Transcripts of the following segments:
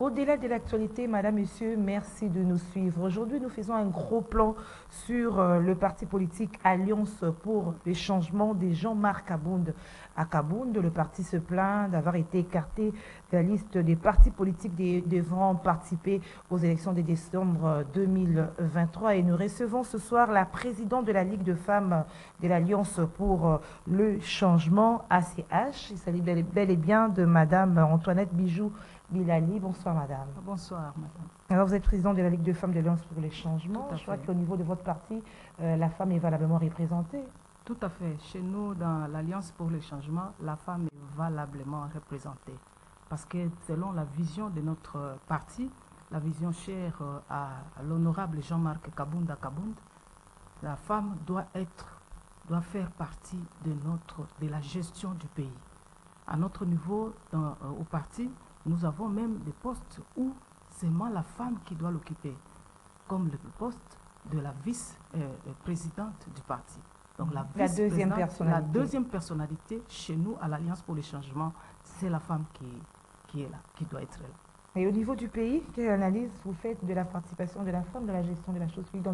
Au-delà de l'actualité, Madame, Monsieur, merci de nous suivre. Aujourd'hui, nous faisons un gros plan sur le parti politique Alliance pour le changement de Jean-Marc Kabound. À Kabound, le parti se plaint d'avoir été écarté de la liste des partis politiques devant participer aux élections de décembre 2023. Et nous recevons ce soir la présidente de la Ligue de femmes de l'Alliance pour le changement, ACH. Il s'agit bel et bien de Madame Antoinette Bijou Bilali. Bonsoir madame. Bonsoir madame. Alors vous êtes présidente de la Ligue de femmes de l'Alliance pour les changements. Je crois qu'au niveau de votre parti, la femme est valablement représentée. Tout à fait. Chez nous, dans l'Alliance pour les changements, la femme est valablement représentée. Parce que selon la vision de notre parti, la vision chère à l'honorable Jean-Marc Kabound à Kabound, la femme doit faire partie de la gestion du pays. À notre niveau, au parti, nous avons même des postes où c'est moi la femme qui doit l'occuper, comme le poste de la vice-présidente du parti. Donc la deuxième personnalité chez nous à l'Alliance pour les changements, c'est la femme qui est là, qui doit être là. Et au niveau du pays, quelle analyse vous faites de la participation de la femme dans la gestion de la chose publique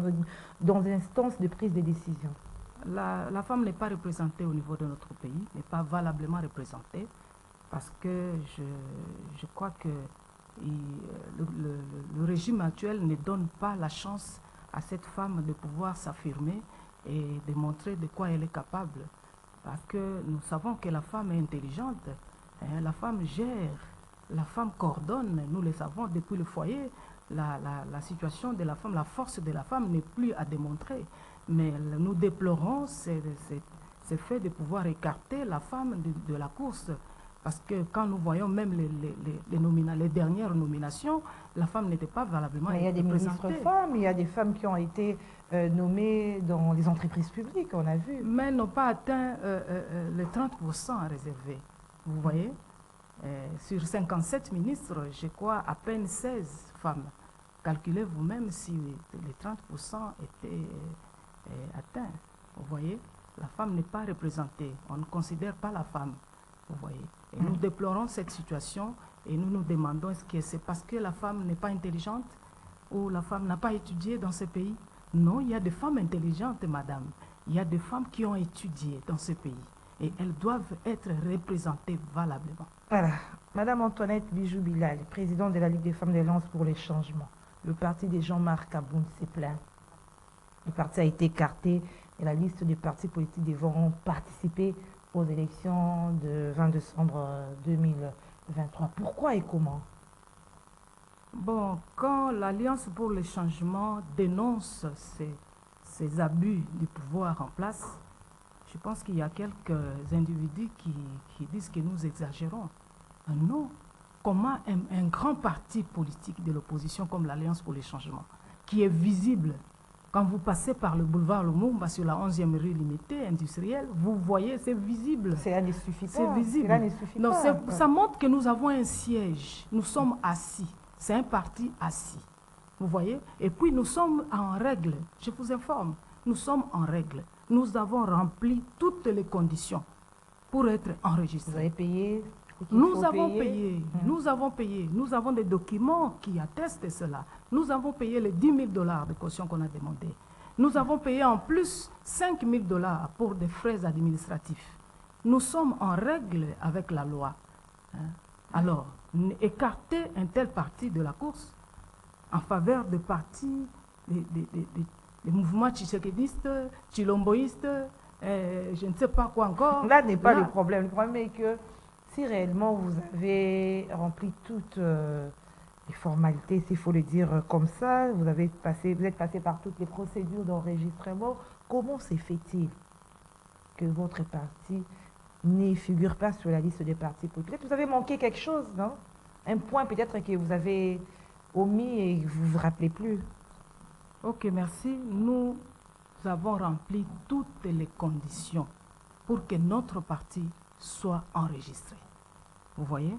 dans une instance de prise de décision? La femme n'est pas représentée au niveau de notre pays, n'est pas valablement représentée. Parce que je crois que le régime actuel ne donne pas la chance à cette femme de pouvoir s'affirmer et de montrer de quoi elle est capable. Parce que nous savons que la femme est intelligente, hein, la femme gère, la femme coordonne, nous le savons depuis le foyer. La situation de la femme, la force de la femme n'est plus à démontrer. Mais nous déplorons ce fait de pouvoir écarter la femme de la course. Parce que quand nous voyons même les dernières nominations, la femme n'était pas valablement représentée. Il y a des ministres femmes, il y a des femmes qui ont été nommées dans les entreprises publiques, on a vu. Mais n'ont pas atteint les 30% réservés. Vous voyez, sur 57 ministres, je crois à peine 16 femmes. Calculez vous-même si les 30% étaient atteints. Vous voyez, la femme n'est pas représentée. On ne considère pas la femme. Vous voyez. Et nous déplorons cette situation et nous nous demandons est-ce que c'est parce que la femme n'est pas intelligente ou la femme n'a pas étudié dans ce pays? Non, il y a des femmes intelligentes, madame. Il y a des femmes qui ont étudié dans ce pays et elles doivent être représentées valablement. Voilà. Madame Antoinette Bijou Bilali, présidente de la Ligue des femmes de l'Alliance pour les changements. Le parti de Jean-Marc Kabound s'est plaint. Le parti a été écarté et la liste des partis politiques devront participer aux élections de 20 décembre 2023. Pourquoi et comment? Bon, quand l'Alliance pour le changement dénonce ces abus du pouvoir en place, je pense qu'il y a quelques individus qui disent que nous exagérons. Non. Comment un grand parti politique de l'opposition comme l'Alliance pour le changement, qui est visible, quand vous passez par le boulevard Lumumba sur la 11e rue limitée industrielle, vous voyez, c'est visible. Cela ne suffit pas. C'est visible. Cela ne suffit non, pas. Ça montre que nous avons un siège. Nous sommes assis. C'est un parti assis. Vous voyez? Et puis nous sommes en règle. Je vous informe. Nous sommes en règle. Nous avons rempli toutes les conditions pour être enregistrés. Vous avez payé? Nous avons payé, nous avons payé, nous avons des documents qui attestent cela. Nous avons payé les 10 000 $ de caution qu'on a demandé. Nous avons payé en plus 5 000 $ pour des frais administratifs. Nous sommes en règle avec la loi. Alors, écarter un tel parti de la course en faveur de partis, des mouvements tchékédistes, chilomboïstes, je ne sais pas quoi encore. Là n'est pas le problème. Le problème est que si réellement vous avez rempli toutes les formalités, s'il faut le dire comme ça, vous êtes passé par toutes les procédures d'enregistrement, comment se fait-il que votre parti ne figure pas sur la liste des partis politiques? Peut-être que vous avez manqué quelque chose, non? Un point peut-être que vous avez omis et que vous ne vous rappelez plus. Ok, merci. Nous avons rempli toutes les conditions pour que notre parti soit enregistré. Vous voyez?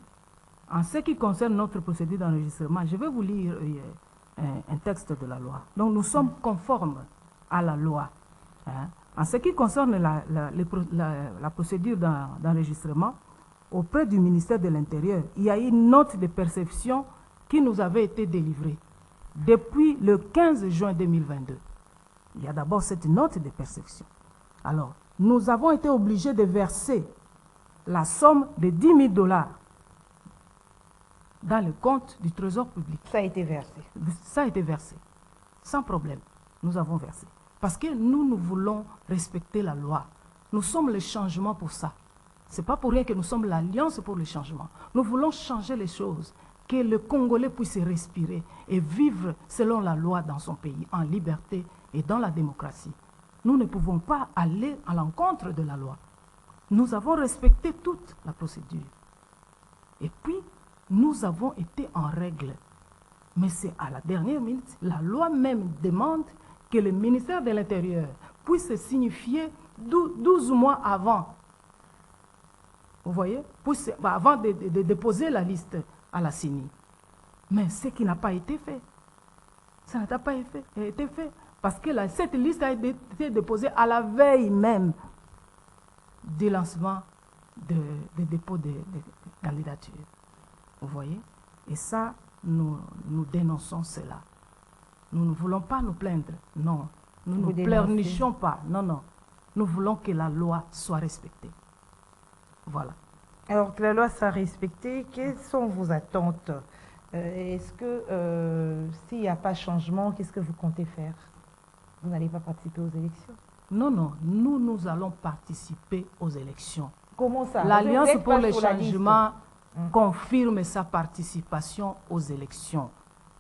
En ce qui concerne notre procédure d'enregistrement, je vais vous lire un texte de la loi. Donc nous sommes conformes à la loi. Hein. En ce qui concerne la procédure d'enregistrement, auprès du ministère de l'Intérieur, il y a une note de perception qui nous avait été délivrée depuis le 15 juin 2022. Il y a d'abord cette note de perception. Alors, nous avons été obligés de verser la somme de 10 000 $ dans le compte du Trésor public. Ça a été versé. Ça a été versé. Sans problème, nous avons versé. Parce que nous voulons respecter la loi. Nous sommes le changement pour ça. Ce n'est pas pour rien que nous sommes l'Alliance pour le changement. Nous voulons changer les choses, que le Congolais puisse respirer et vivre selon la loi dans son pays, en liberté et dans la démocratie. Nous ne pouvons pas aller à l'encontre de la loi. Nous avons respecté toute la procédure. Et puis, nous avons été en règle. Mais c'est à la dernière minute, la loi même demande que le ministère de l'Intérieur puisse signifier 12 mois avant. Vous voyez, avant de déposer la liste à la CENI. Mais ce qui n'a pas été fait. Ça n'a pas été fait. Parce que cette liste a été déposée à la veille même du lancement de dépôt de candidature. Vous voyez? Et ça, nous dénonçons cela. Nous ne voulons pas nous plaindre. Non. Nous ne pleurnichons pas. Non, non. Nous voulons que la loi soit respectée. Voilà. Alors que la loi soit respectée, quelles sont vos attentes? Est-ce que s'il n'y a pas changement, qu'est-ce que vous comptez faire? Vous n'allez pas participer aux élections? Non, non. Nous allons participer aux élections. Comment ça? L'Alliance pour le changement confirme sa participation aux élections.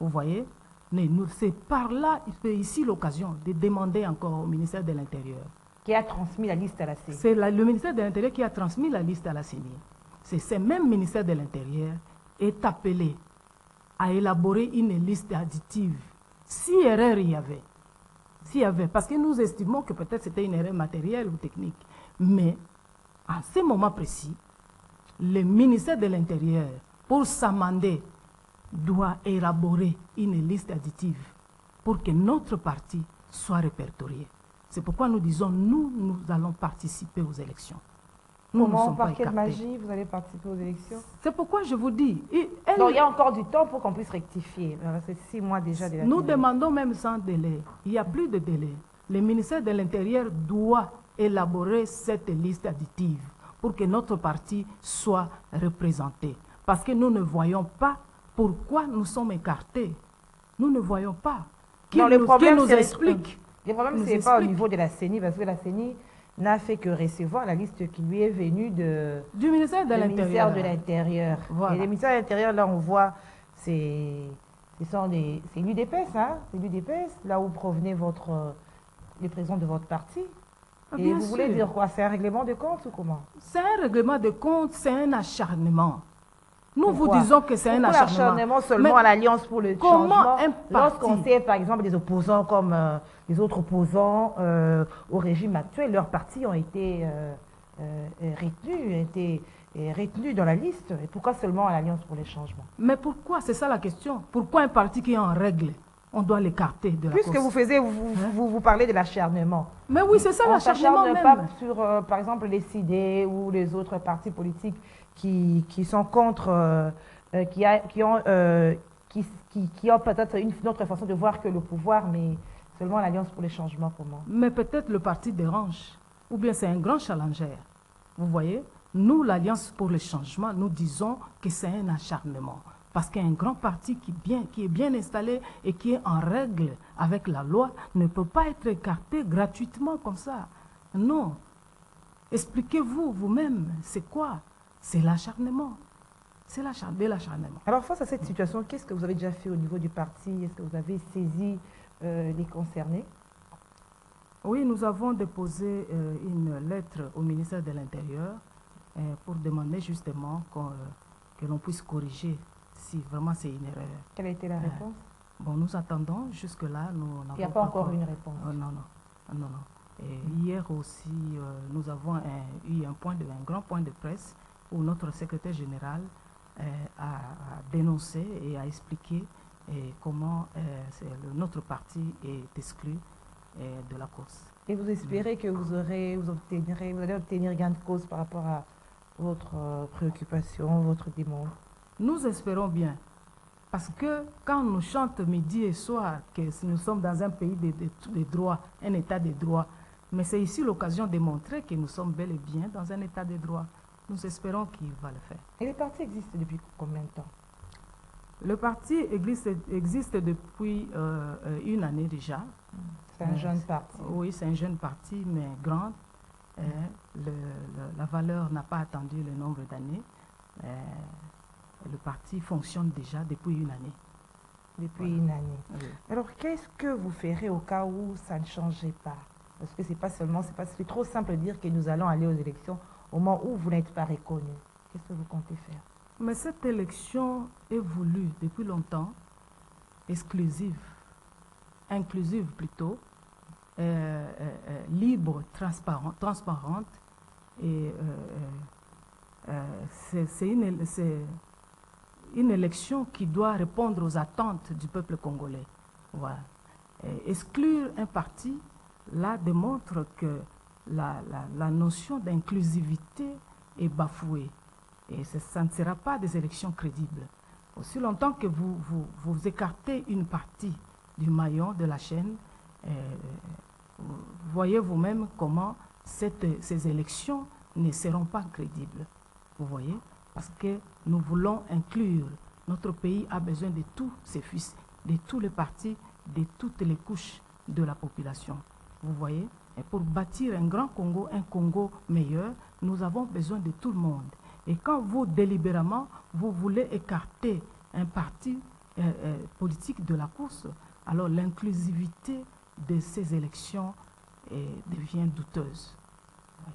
Vous voyez? Mais c'est par là, c'est ici l'occasion de demander encore au ministère de l'Intérieur. Qui a transmis la liste à la CENI. C'est le ministère de l'Intérieur qui a transmis la liste à la CENI. C'est ce même ministère de l'Intérieur est appelé à élaborer une liste additive. Si erreur il y avait. S'il y avait. Parce que nous estimons que peut-être c'était une erreur matérielle ou technique. Mais, en ce moment précis, le ministère de l'Intérieur, pour s'amender, doit élaborer une liste additive pour que notre parti soit répertorié. C'est pourquoi nous disons, nous allons participer aux élections. Comment, par quelle magie vous allez participer aux élections? C'est pourquoi je vous dis... Donc il y a encore du temps pour qu'on puisse rectifier. C'est 6 mois déjà de la Nous demandons même sans délai. Il n'y a plus de délai. Le ministère de l'Intérieur doit élaborer cette liste additive pour que notre parti soit représenté. Parce que nous ne voyons pas pourquoi nous sommes écartés. Nous ne voyons pas. Qui nous explique? Le problème, ce n'est pas au niveau de la CENI, parce que la CENI n'a fait que recevoir la liste qui lui est venue du ministère de l'Intérieur. Voilà. Et le ministère de l'Intérieur, là, on voit, c'est l'UDPS, hein? C'est l'UDPS, là où provenait le président de votre parti. Et vous voulez dire quoi? C'est un règlement de compte ou comment? C'est un règlement de compte, c'est un acharnement. Nous vous disons que c'est un acharnement seulement à l'Alliance pour le changement. Lorsqu'on sait, par exemple, des opposants comme les autres opposants au régime actuel, leurs partis ont été retenus dans la liste. Et pourquoi seulement à l'Alliance pour le changement? Mais pourquoi? C'est ça la question. Pourquoi un parti qui est en règle, on doit l'écarter de la course? Puisque vous parlez de l'acharnement. Mais oui, c'est ça l'acharnement même. On ne s'acharne pas sur, par exemple, les CID ou les autres partis politiques qui sont contre, qui ont peut-être une autre façon de voir que le pouvoir, mais seulement l'Alliance pour les changements, comment? Mais peut-être le parti dérange, ou bien c'est un grand challenger. Vous voyez, nous, l'Alliance pour le changement, nous disons que c'est un acharnement. Parce qu'un grand parti qui est bien installé et qui est en règle avec la loi ne peut pas être écarté gratuitement comme ça. Non. Expliquez-vous vous-même, c'est quoi? C'est l'acharnement. C'est l'acharnement. Alors, face à cette situation, qu'est-ce que vous avez déjà fait au niveau du parti? Est-ce que vous avez saisi les concernés? Oui, nous avons déposé une lettre au ministère de l'Intérieur pour demander justement que l'on puisse corriger si vraiment c'est une erreur. Quelle a été la réponse? Bon, nous attendons. Jusque-là, nous n'avons pas... Il n'y a pas encore une réponse? Non. Et hier aussi, nous avons eu un grand point de presse où notre secrétaire général a dénoncé et a expliqué comment notre parti est exclu de la course. Et vous espérez que vous allez obtenir gain de cause par rapport à votre préoccupation, votre demande? Nous espérons bien. Parce que quand on nous chante midi et soir que nous sommes dans un pays de droit, un état de droit, mais c'est ici l'occasion de montrer que nous sommes bel et bien dans un état de droit. Nous espérons qu'il va le faire. Et le parti existe depuis combien de temps? Le parti existe depuis une année déjà. C'est un jeune parti. Oui, c'est un jeune parti, mais grand. La valeur n'a pas attendu le nombre d'années. Le parti fonctionne déjà depuis une année. Depuis une année. Oui. Alors, qu'est-ce que vous ferez au cas où ça ne changeait pas? Parce que c'est trop simple de dire que nous allons aller aux élections au moment où vous n'êtes pas reconnu. Qu'est-ce que vous comptez faire? Mais cette élection est voulue depuis longtemps, inclusive plutôt, libre, transparente, et c'est une élection qui doit répondre aux attentes du peuple congolais. Voilà. Exclure un parti, là, démontre que la notion d'inclusivité est bafouée. Et ça ne sera pas des élections crédibles. Aussi longtemps que vous écartez une partie du maillon de la chaîne, voyez vous-même comment ces élections ne seront pas crédibles. Vous voyez? Parce que nous voulons inclure. Notre pays a besoin de tous ses fils, de tous les partis, de toutes les couches de la population. Vous voyez? Et pour bâtir un grand Congo, un Congo meilleur, nous avons besoin de tout le monde. Et quand vous, délibérément, vous voulez écarter un parti politique de la course, alors l'inclusivité de ces élections devient douteuse. Oui.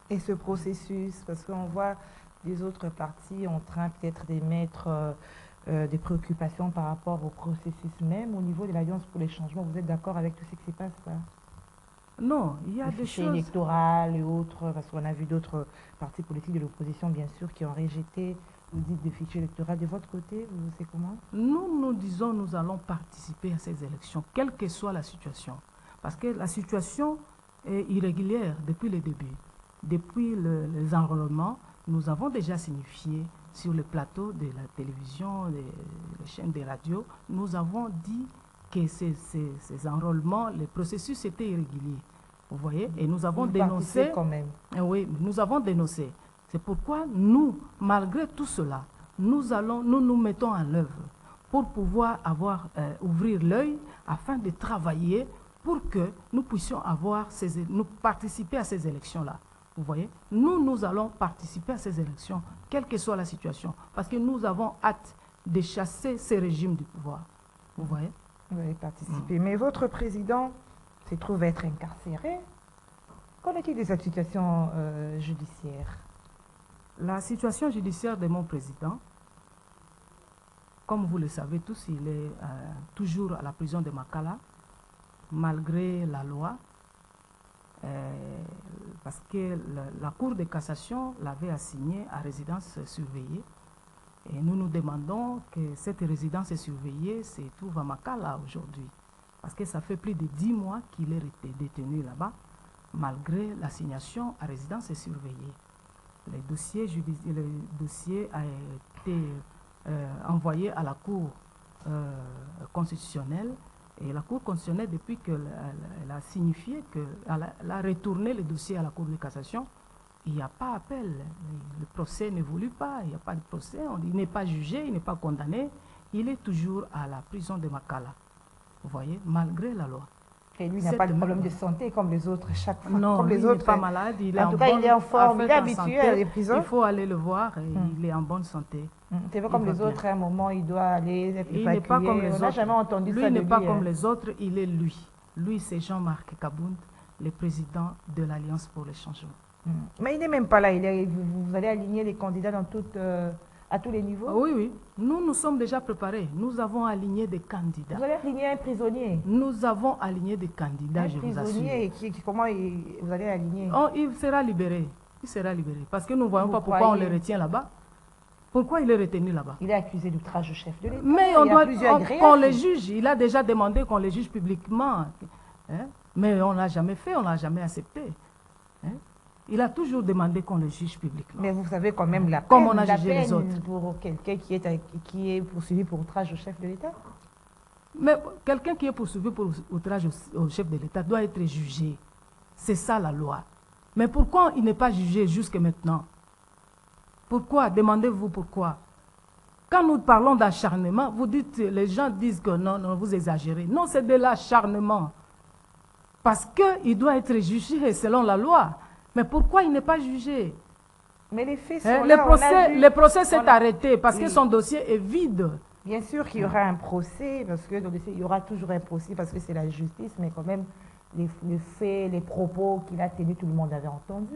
Et ce processus, parce qu'on voit des autres partis en train peut-être d'émettre des préoccupations par rapport au processus même, au niveau de l'Alliance pour les changements, vous êtes d'accord avec tout ce qui se passe là? Non, il y a des choses électorales et autres, parce qu'on a vu d'autres partis politiques de l'opposition, bien sûr, qui ont rejeté, vous dites, des fichiers électoraux. De votre côté, vous savez comment? Nous disons nous allons participer à ces élections, quelle que soit la situation. Parce que la situation est irrégulière depuis le début. Depuis les enrôlements, nous avons déjà signifié sur le plateau de la télévision, les chaînes de radio, nous avons dit que ces enrôlements, le processus était irrégulier. Vous voyez? Et nous avons dénoncé. Quand même. Oui, nous avons dénoncé. C'est pourquoi nous, malgré tout cela, nous nous mettons en œuvre pour pouvoir ouvrir l'œil afin de travailler pour que nous puissions nous participer à ces élections-là. Vous voyez? Nous allons participer à ces élections, quelle que soit la situation, parce que nous avons hâte de chasser ces régimes du pouvoir. Vous voyez? Vous allez participer. Mais votre président se trouve être incarcéré. Qu'en est-il de cette situation judiciaire? La situation judiciaire de mon président, comme vous le savez tous, il est toujours à la prison de Makala, malgré la loi, parce que la Cour de cassation l'avait assigné à résidence surveillée. Et nous nous demandons que cette résidence surveillée se trouve à Makala aujourd'hui. Parce que ça fait plus de 10 mois qu'il est détenu là-bas, malgré l'assignation à résidence surveillée. Le dossier a été envoyé à la Cour constitutionnelle. Et la Cour constitutionnelle, depuis qu'elle a signifié qu'elle a retourné le dossier à la Cour de cassation, il n'y a pas appel. Le procès n'évolue pas, il n'y a pas de procès, il n'est pas jugé, il n'est pas condamné. Il est toujours à la prison de Makala. Vous voyez, malgré la loi. Et lui n'a pas de problème de santé comme les autres, chaque fois. Non, comme lui les autres. n'est pas malade, il est en tout cas, il est en forme, il est habitué à les prisons. Il faut aller le voir, et il est en bonne santé. C'est pas comme les autres, à un moment, il doit aller être évacué. Il n'est pas comme les autres. On n'a jamais entendu ça de lui. Lui n'est pas comme les autres, il est lui. Lui, c'est Jean-Marc Kabound, le président de l'Alliance pour le changement. Mais il n'est même pas là. Vous allez aligner les candidats à tous les niveaux? Oui, oui. Nous sommes déjà préparés. Nous avons aligné des candidats. Vous allez aligner un prisonnier? Nous avons aligné des candidats, je vous assure. Un prisonnier, comment vous allez aligner? Il sera libéré. Il sera libéré. Parce que nous ne voyons pas pourquoi on le retient là-bas. Pourquoi il est retenu là-bas? Il est accusé d'outrage au chef de l'État. Mais on doit qu'on le juge. Il a déjà demandé qu'on le juge publiquement. Hein? Mais on ne l'a jamais fait, on ne l'a jamais accepté. Hein? Il a toujours demandé qu'on le juge publiquement. Mais vous savez quand même la peine, Comme on a jugé les autres. Pour quelqu'un qui est poursuivi pour outrage au chef de l'État. Mais quelqu'un qui est poursuivi pour outrage au chef de l'État doit être jugé. C'est ça la loi. Mais pourquoi il n'est pas jugé jusqu'à maintenant? Pourquoi? Demandez-vous pourquoi. Quand nous parlons d'acharnement, vous dites, les gens disent que non, non, vous exagérez. Non, c'est de l'acharnement. Parce qu'il doit être jugé selon la loi. Mais pourquoi il n'est pas jugé? Mais les faits sont là. Le procès s'est arrêté parce que son dossier est vide. Bien sûr qu'il y aura un procès, parce que dans le dossier, il y aura toujours un procès, parce que c'est la justice, mais quand même, les faits, les propos qu'il a tenus, tout le monde avait entendu.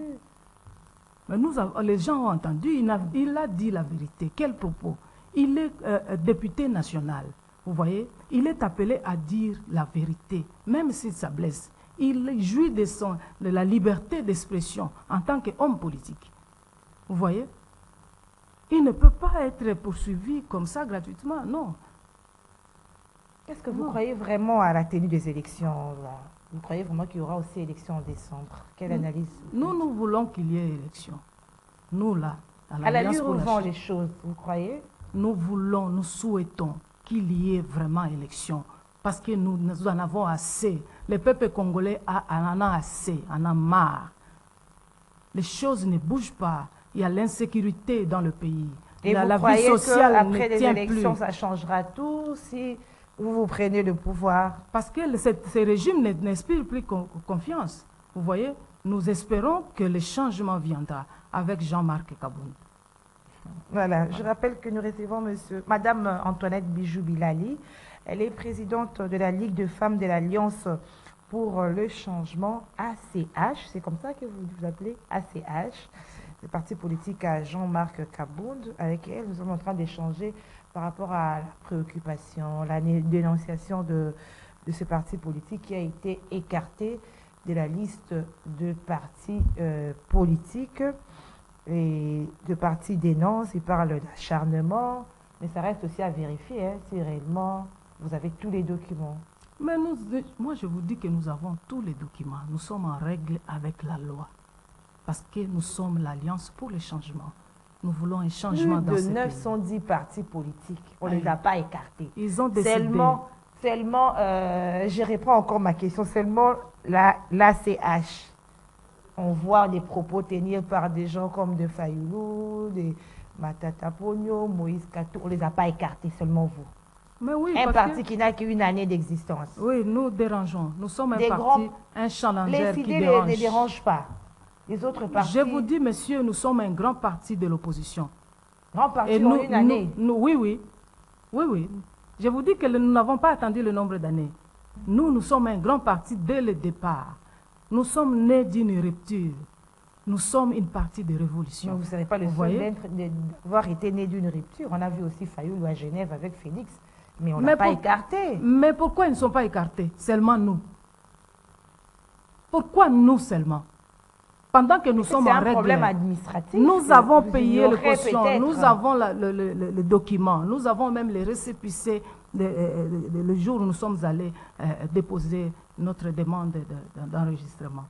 Mais les gens ont entendu, il a dit la vérité. Quel propos? Il est député national, vous voyez? Il est appelé à dire la vérité, même si ça blesse. Il jouit de la liberté d'expression en tant qu'homme politique. Vous voyez? Il ne peut pas être poursuivi comme ça gratuitement, non. Est-ce que vous croyez vraiment à la tenue des élections là? Vous croyez vraiment qu'il y aura aussi élection en décembre? Quelle analyse? Nous voulons qu'il y ait élection. Nous, là, à l'allure où vont les choses, vous croyez? Nous souhaitons qu'il y ait vraiment élection. Parce que nous en avons assez. Le peuple congolais en a assez, en a marre. Les choses ne bougent pas. Il y a l'insécurité dans le pays. Et la vie sociale après les élections, ça changera tout si vous prenez le pouvoir? Parce que ce régime n'inspire plus confiance. Vous voyez, nous espérons que le changement viendra avec Jean-Marc Kabound. Voilà, je rappelle que nous recevons Madame Antoinette Bijou-Bilali. Elle est présidente de la Ligue de femmes de l'Alliance pour le changement, ACH. C'est comme ça que vous vous appelez, ACH. Le parti politique à Jean-Marc Kabound, avec elle, nous sommes en train d'échanger par rapport à la préoccupation, la dénonciation de ce parti politique qui a été écarté de la liste de partis politiques. Et de partis dénoncent, ils parlent d'acharnement, mais ça reste aussi à vérifier si réellement vous avez tous les documents. Mais moi je vous dis que nous avons tous les documents, nous sommes en règle avec la loi. Parce que nous sommes l'Alliance pour le changement. Nous voulons un changement dans ce pays. Plus de 910 partis politiques, on ne les a pas écartés. Ils ont décidé. Seulement je reprends encore ma question, seulement l'ACH. On voit des propos tenus par des gens comme de Fayoulou, de Matata Pogno, Moïse Katou, on ne les a pas écartés, seulement vous. Mais oui, un parti qui n'a qu'une année d'existence. Oui, nous dérangeons. Nous sommes un parti, un challenger qui dérange. Les idées ne dérangent pas. Les autres partis... Je vous dis, monsieur, nous sommes un grand parti de l'opposition. Grand parti en une année? Oui. Je vous dis que nous n'avons pas attendu le nombre d'années. Nous sommes un grand parti dès le départ. Nous sommes nés d'une rupture. Nous sommes une partie de révolution. Mais vous ne serez pas le seul d'avoir été né d'une rupture. On a vu aussi Fayoulou à Genève avec Félix, mais on ne l'a pas écarté. Mais pourquoi ils ne sont pas écartés? Seulement nous. Pourquoi nous seulement? Pendant que nous sommes en règle. C'est un problème administratif. Nous avons payé le caution, nous avons le document, nous avons même les récépissés le jour où nous sommes allés déposer notre demande d'enregistrement.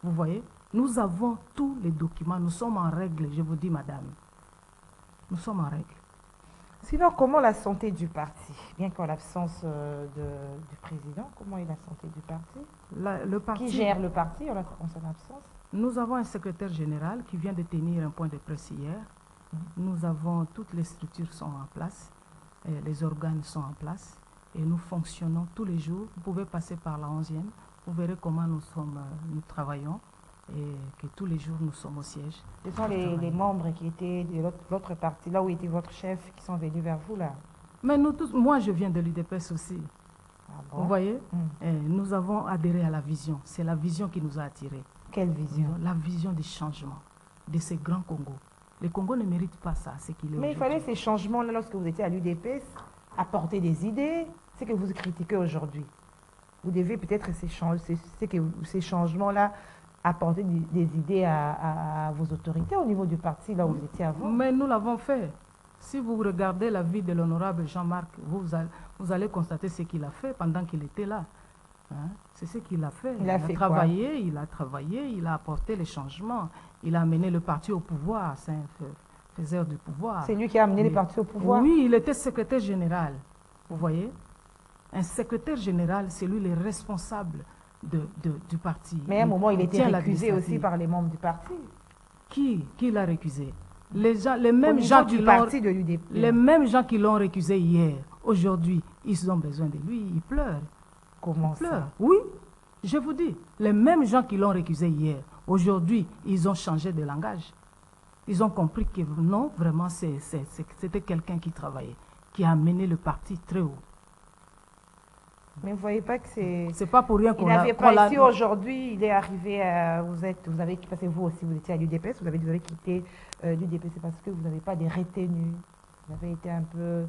Vous voyez? Nous avons tous les documents, nous sommes en règle, je vous dis, madame. Nous sommes en règle. Sinon, comment la santé du parti? Bien qu'en l'absence du président, comment est la santé du parti? Le parti? Qui gère le parti en son absence? Nous avons un secrétaire général qui vient de tenir un point de presse hier. Nous avons, toutes les structures sont en place, les organes sont en place et nous fonctionnons tous les jours. Vous pouvez passer par la 11e, vous verrez comment nous travaillons et que tous les jours nous sommes au siège. Ce sont les membres qui étaient de l'autre parti, là où était votre chef, qui sont venus vers vous là? Mais nous tous, moi je viens de l'UDPS aussi. Ah bon? Vous voyez? Nous avons adhéré à la vision, c'est la vision qui nous a attirés. Quelle vision? La vision du changement de ce grand Congo. Le Congo ne mérite pas ça, ce qu'il est. Mais il fallait ces changements-là lorsque vous étiez à l'UDPS, apporter des idées, c'est que vous critiquez aujourd'hui. Vous devez peut-être ces changements-là apporter des idées à vos autorités au niveau du parti, là où vous étiez avant. Mais nous l'avons fait. Si vous regardez la vie de l'honorable Jean-Marc, vous allez constater ce qu'il a fait pendant qu'il était là. Hein? C'est ce qu'il a fait. Il a fait travaillé, il a travaillé, il a apporté les changements. Il a amené le parti au pouvoir. C'est un faiseur du pouvoir. C'est lui qui a amené les partis au pouvoir? Oui, il était secrétaire général. Vous voyez? Un secrétaire général, c'est lui le responsable du parti. Mais à un moment, il était récusé aussi par les membres du parti. Qui l'a récusé? Les mêmes gens qui l'ont récusé hier, aujourd'hui, ils ont besoin de lui, ils pleurent. Comment ça? Oui, je vous dis, les mêmes gens qui l'ont récusé hier, aujourd'hui, ils ont changé de langage. Ils ont compris que non, vraiment, c'était quelqu'un qui travaillait, qui a mené le parti très haut. Mais vous ne voyez pas que c'est... C'est pas pour rien qu'on l'a... Il n'avait pas ici aujourd'hui, il est arrivé à... Vous avez... Parce que vous aussi, vous étiez à l'UDPS, vous avez quitté l'UDPS, c'est parce que vous n'avez pas de retenues. Vous avez été un peu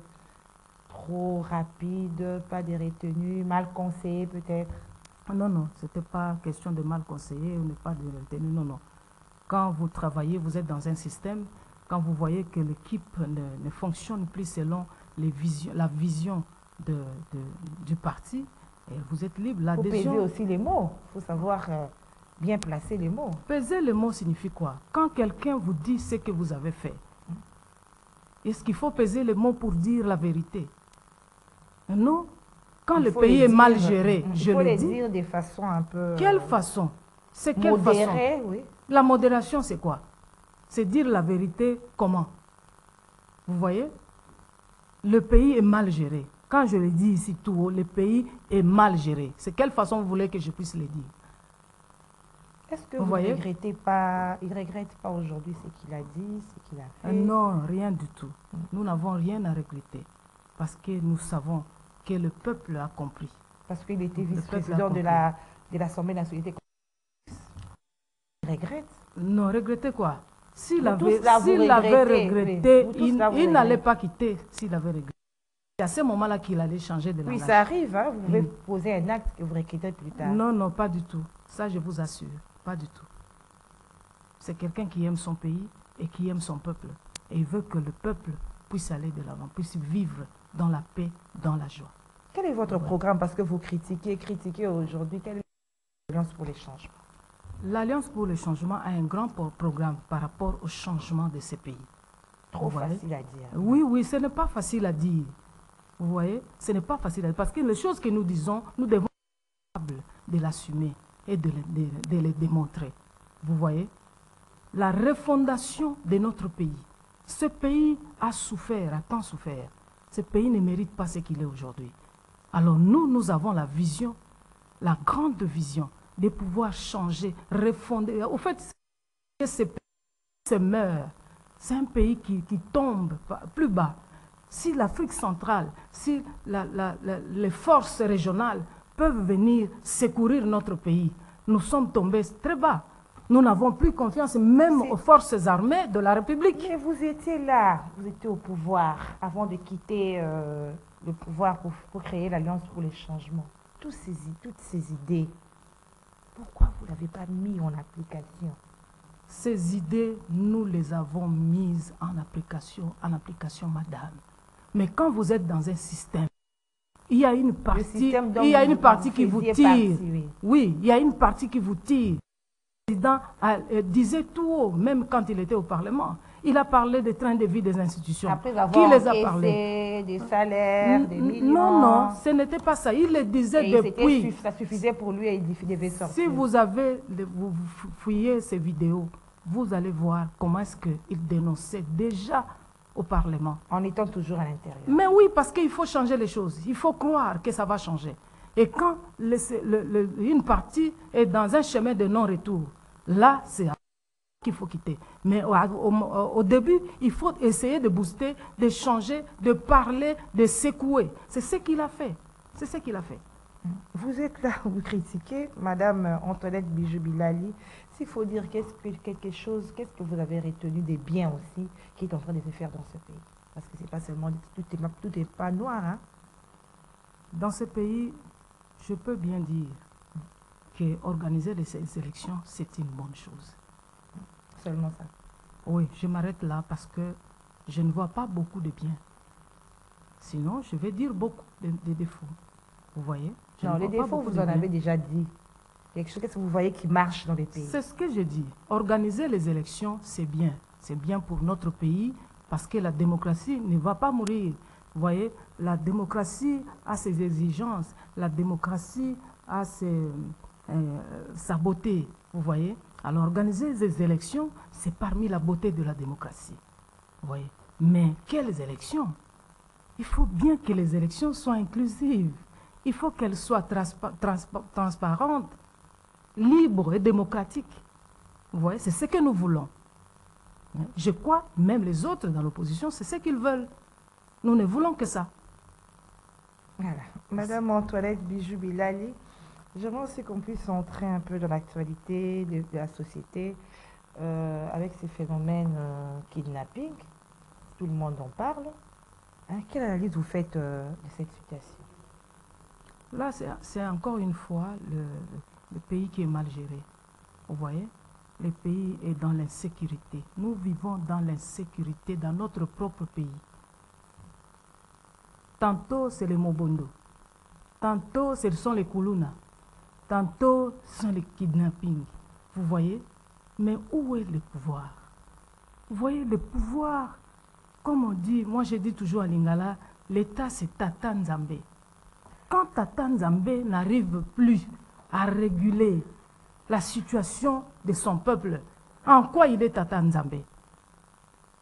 trop rapide, pas de retenues, mal conseillé peut-être. Non, non, ce n'était pas question de mal conseillé ou pas de retenue, non, non. Quand vous travaillez, vous êtes dans un système, quand vous voyez que l'équipe ne fonctionne plus selon la vision du parti, et vous êtes libre. Il faut peser aussi les mots. Il faut savoir bien placer les mots. Peser les mots signifie quoi? Quand quelqu'un vous dit ce que vous avez fait, est-ce qu'il faut peser les mots pour dire la vérité? Non. Quand le pays est mal géré, je le dis. Il faut les dire de façon un peu... Quelle façon? C'est quelle façon? Oui. La modération, c'est quoi? C'est dire la vérité comment? Vous voyez? Le pays est mal géré. Quand je le dis ici tout haut, le pays est mal géré. C'est quelle façon vous voulez que je puisse le dire? Est-ce que vous ne regrettez pas, il ne regrette pas aujourd'hui ce qu'il a dit, ce qu'il a fait? Non, rien du tout. Nous n'avons rien à regretter. Parce que nous savons que le peuple a compris. Parce qu'il était vice-président de l'Assemblée nationale. Il regrette? Non, regretter quoi? S'il avait regretté, il n'allait pas quitter s'il avait regretté. C'est à ce moment-là qu'il allait changer de langage. Oui, ça arrive, hein? Vous pouvez poser un acte que vous regrettez plus tard. Non, non, pas du tout. Ça, je vous assure, pas du tout. C'est quelqu'un qui aime son pays et qui aime son peuple. Et il veut que le peuple puisse aller de l'avant, puisse vivre dans la paix, dans la joie. Quel est votre programme? Parce que vous critiquez aujourd'hui. Quelle est l'Alliance pour les changements? L'Alliance pour le changement a un grand programme par rapport au changement de ce pays. Trop facile à dire. Oui, oui, ce n'est pas facile à dire. Vous voyez, ce n'est pas facile à dire. Parce que les choses que nous disons, nous devons être capables de l'assumer et de les démontrer. Vous voyez, la refondation de notre pays. Ce pays a souffert, a tant souffert. Ce pays ne mérite pas ce qu'il est aujourd'hui. Alors nous avons la vision, la grande vision, de pouvoir changer, refonder. Au fait, ce pays se meurt. C'est un pays qui tombe plus bas. Si l'Afrique centrale, si les forces régionales peuvent venir secourir notre pays, nous sommes tombés très bas. Nous n'avons plus confiance même aux forces armées de la République. Mais vous étiez là, vous étiez au pouvoir avant de quitter le pouvoir pour créer l'Alliance pour les changements. Toutes ces idées, pourquoi vous ne l'avez pas mis en application? Ces idées, nous les avons mises en application, madame. Mais quand vous êtes dans un système, il y a une partie, qui vous tire. Oui, il y a une partie qui vous tire. Le président disait tout haut, même quand il était au Parlement. Il a parlé des trains de vie des institutions. Après avoir encaissé des salaires, des millions. Non, non, ce n'était pas ça. Il le disait depuis. Ça suffisait pour lui et il devait sortir. Si vous fouillez ces vidéos, vous allez voir comment est-ce qu'il dénonçait déjà au Parlement. En étant toujours à l'intérieur. Mais oui, parce qu'il faut changer les choses. Il faut croire que ça va changer. Et quand une partie est dans un chemin de non-retour, là, c'est qu'il faut quitter. Mais au début, il faut essayer de booster, de changer, de parler, de secouer. C'est ce qu'il a fait. C'est ce qu'il a fait. Vous êtes là, vous critiquez Madame Antoinette Bijou-Bilali. S'il faut dire quelque chose, qu'est-ce que vous avez retenu des biens aussi qui est en train de se faire dans ce pays? Parce que c'est pas seulement, tout n'est pas noir. Hein? Dans ce pays, je peux bien dire qu'organiser ces élections, c'est une bonne chose. Seulement ça? Oui, je m'arrête là parce que je ne vois pas beaucoup de biens. Sinon, je vais dire beaucoup de défauts. Vous voyez? Je Non, ne les vois pas défauts, beaucoup vous de en bien. avez déjà dit. Quelque chose que vous voyez qui marche dans les pays. C'est ce que je dis. Organiser les élections, c'est bien. C'est bien pour notre pays parce que la démocratie ne va pas mourir. Vous voyez, la démocratie a ses exigences. La démocratie a sa beauté. Vous voyez? Alors, organiser les élections, c'est parmi la beauté de la démocratie. Vous voyez? Mais quelles élections? Il faut bien que les élections soient inclusives. Il faut qu'elles soient transparentes, libres et démocratiques. Vous voyez, c'est ce que nous voulons. Je crois, même les autres dans l'opposition, c'est ce qu'ils veulent. Nous ne voulons que ça. Voilà. Madame Antoinette Bijou Bilali, j'aimerais aussi qu'on puisse entrer un peu dans l'actualité de la société avec ces phénomènes kidnapping. Tout le monde en parle. Hein, quelle analyse vous faites de cette situation? Là, c'est encore une fois le pays qui est mal géré. Vous voyez? Le pays est dans l'insécurité. Nous vivons dans l'insécurité dans notre propre pays. Tantôt, c'est les Mobondo. Tantôt, ce sont les Kuluna. Tantôt, ce sont les kidnappings. Vous voyez? Mais où est le pouvoir? Vous voyez, le pouvoir, comme on dit, moi je dis toujours à Lingala, l'État c'est Tata Nzambe. Quand Tata Nzambe n'arrive plus à réguler la situation de son peuple, en quoi il est Tata Nzambe?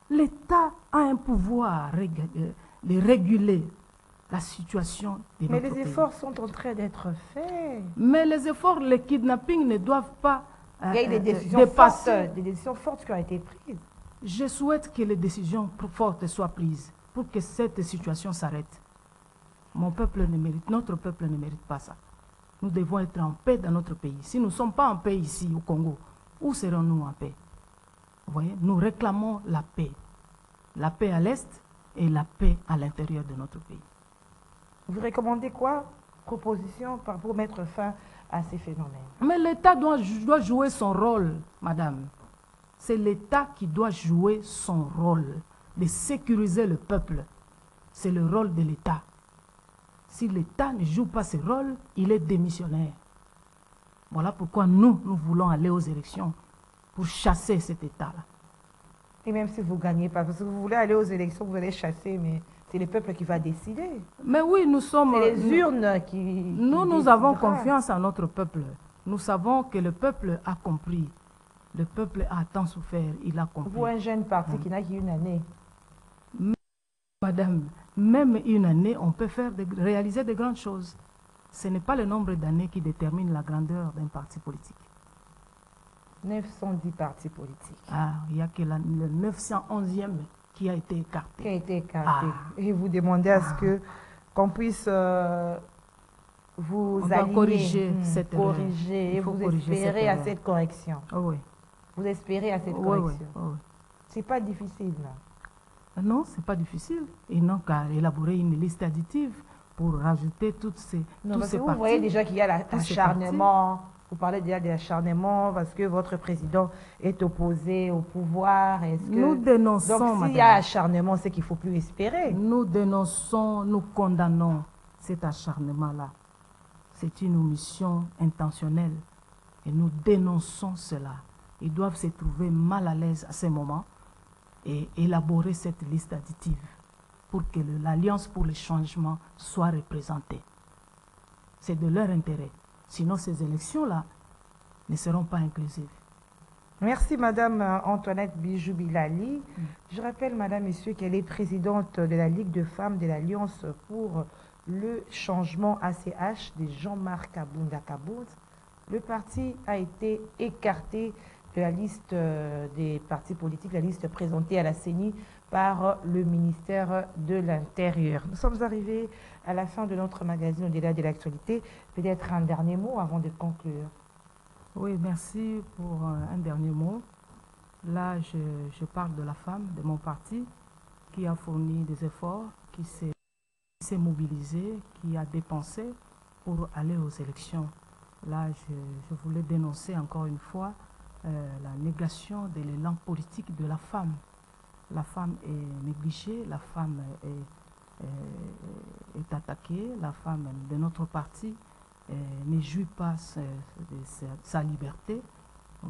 L'État a un pouvoir de réguler la situation de Mais notre les pays. efforts sont en train d'être faits. Mais les efforts, les kidnappings ne doivent pas Il y a eu des décisions dépasser. fortes, des décisions fortes qui ont été prises. Je souhaite que les décisions fortes soient prises pour que cette situation s'arrête. Mon peuple ne mérite, notre peuple ne mérite pas ça. Nous devons être en paix dans notre pays. Si nous ne sommes pas en paix ici au Congo, où serons-nous en paix? Vous voyez, nous réclamons la paix. La paix à l'Est et la paix à l'intérieur de notre pays. Vous recommandez quoi? Proposition pour mettre fin à ces phénomènes. Mais l'État doit jouer son rôle, madame. C'est l'État qui doit jouer son rôle de sécuriser le peuple. C'est le rôle de l'État. Si l'État ne joue pas ce rôle, il est démissionnaire. Voilà pourquoi nous voulons aller aux élections pour chasser cet État-là. Et même si vous ne gagnez pas, parce que vous voulez aller aux élections, vous allez chasser, mais c'est le peuple qui va décider. Mais oui, nous sommes... C'est les urnes qui Nous avons confiance en notre peuple. Nous savons que le peuple a compris. Le peuple a tant souffert, il a compris. Vous, un jeune parti qui n'a qu'une année. Madame, même une année, on peut réaliser de grandes choses. Ce n'est pas le nombre d'années qui détermine la grandeur d'un parti politique. 910 partis politiques. Ah, il n'y a que le 911e qui a été écarté. Qui a été écarté. Ah. Et vous demandez à ce que qu'on puisse vous aligner, corriger cette corriger, et vous espérez à cette correction. Oh oui. Vous espérez à cette Oui, correction. oui, oui. C'est pas difficile, là. Non, c'est pas difficile. Ils n'ont qu'à élaborer une liste additive pour rajouter tous ces partis. Vous voyez déjà qu'il y a l'acharnement. Vous parlez déjà de l'acharnement parce que votre président est opposé au pouvoir. Nous dénonçons, donc s'il y a acharnement, c'est qu'il ne faut plus espérer. Nous dénonçons, nous condamnons cet acharnement-là. C'est une omission intentionnelle et nous dénonçons cela. Ils doivent se trouver mal à l'aise à ce moment et élaborer cette liste additive pour que l'Alliance pour le changement soit représentée. C'est de leur intérêt. Sinon, ces élections-là ne seront pas inclusives. Merci, Madame Antoinette Bijou Bilali. Je rappelle, Madame, Messieurs, qu'elle est présidente de la Ligue de femmes de l'Alliance pour le changement ACH de Jean-Marc Kabounda Kabound. Le parti a été écarté de la liste des partis politiques, la liste présentée à la CENI par le ministère de l'Intérieur. Nous sommes arrivés à la fin de notre magazine au-delà de l'actualité. Peut-être un dernier mot avant de conclure. Oui, merci pour un dernier mot. Là, je parle de la femme de mon parti qui a fourni des efforts, qui s'est mobilisée, qui a dépensé pour aller aux élections. Là, je voulais dénoncer encore une fois la négation de l'élan politique de la femme. La femme est négligée, la femme est attaquée, la femme de notre parti ne jouit pas de sa liberté.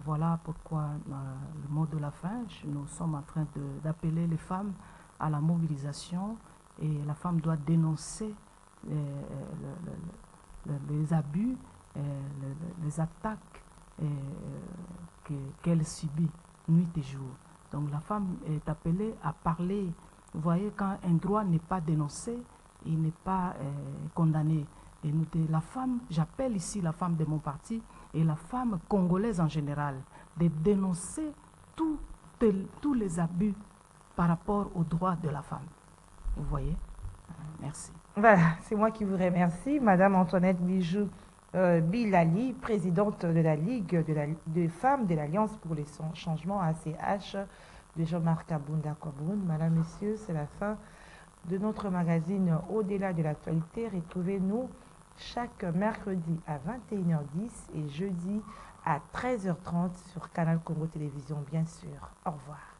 Voilà pourquoi le mot de la fin, nous sommes en train d'appeler les femmes à la mobilisation et la femme doit dénoncer les abus, les attaques qu'elle subit nuit et jour. Donc la femme est appelée à parler. Vous voyez, quand un droit n'est pas dénoncé, il n'est pas condamné. Et la femme, j'appelle ici la femme de mon parti et la femme congolaise en général, de dénoncer tous les abus par rapport aux droits de la femme. Vous voyez? Merci. Voilà, c'est moi qui vous remercie. Madame Antoinette Bijou Bilali, présidente de la Ligue de femmes de l'Alliance pour les changements ACH de Jean-Marc Kabunda Kwaboun. Madame, Messieurs, c'est la fin de notre magazine Au-delà de l'actualité. Retrouvez-nous chaque mercredi à 21h10 et jeudi à 13h30 sur Canal Congo Télévision, bien sûr. Au revoir.